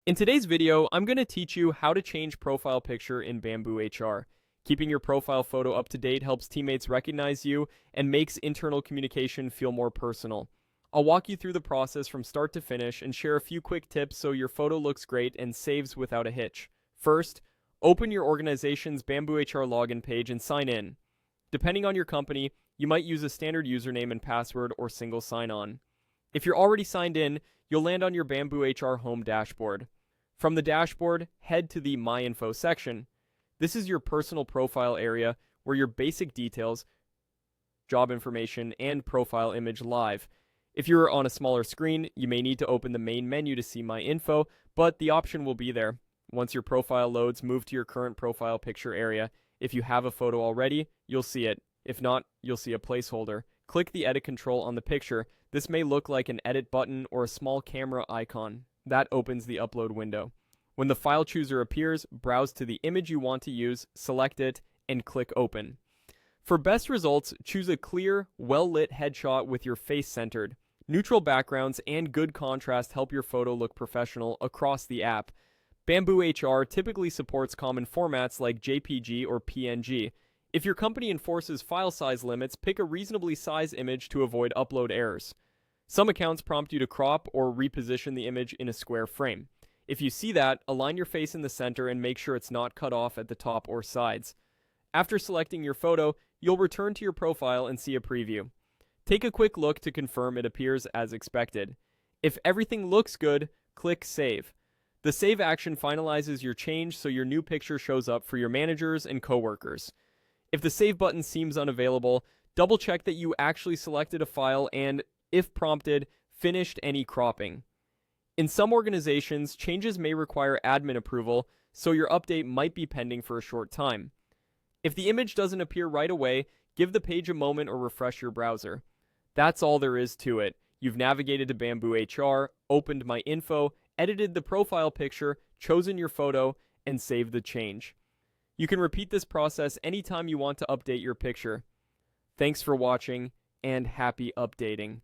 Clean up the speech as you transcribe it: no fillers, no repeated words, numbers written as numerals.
In today's video, I'm going to teach you how to change profile picture in BambooHR. Keeping your profile photo up to date helps teammates recognize you and makes internal communication feel more personal. I'll walk you through the process from start to finish and share a few quick tips so your photo looks great and saves without a hitch. First, open your organization's BambooHR login page and sign in. Depending on your company, you might use a standard username and password or single sign-on. If you're already signed in, you'll land on your BambooHR home dashboard. From the dashboard, head to the My Info section. This is your personal profile area where your basic details, job information, and profile image live. If you're on a smaller screen, you may need to open the main menu to see My Info, but the option will be there. Once your profile loads, move to your current profile picture area. If you have a photo already, you'll see it. If not, you'll see a placeholder. Click the edit control on the picture. This may look like an edit button or a small camera icon. That opens the upload window. When the file chooser appears, browse to the image you want to use, select it, and click open. For best results, choose a clear, well-lit headshot with your face centered. Neutral backgrounds and good contrast help your photo look professional across the app. BambooHR typically supports common formats like JPG or PNG. If your company enforces file size limits, pick a reasonably sized image to avoid upload errors. Some accounts prompt you to crop or reposition the image in a square frame. If you see that, align your face in the center and make sure it's not cut off at the top or sides. After selecting your photo, you'll return to your profile and see a preview. Take a quick look to confirm it appears as expected. If everything looks good, click Save. The save action finalizes your change so your new picture shows up for your managers and coworkers. If the save button seems unavailable, double check that you actually selected a file and, if prompted, finished any cropping. In some organizations, changes may require admin approval, so your update might be pending for a short time. If the image doesn't appear right away, give the page a moment or refresh your browser. That's all there is to it. You've navigated to BambooHR, opened My Info, edited the profile picture, chosen your photo, and saved the change. You can repeat this process anytime you want to update your picture. Thanks for watching, and happy updating.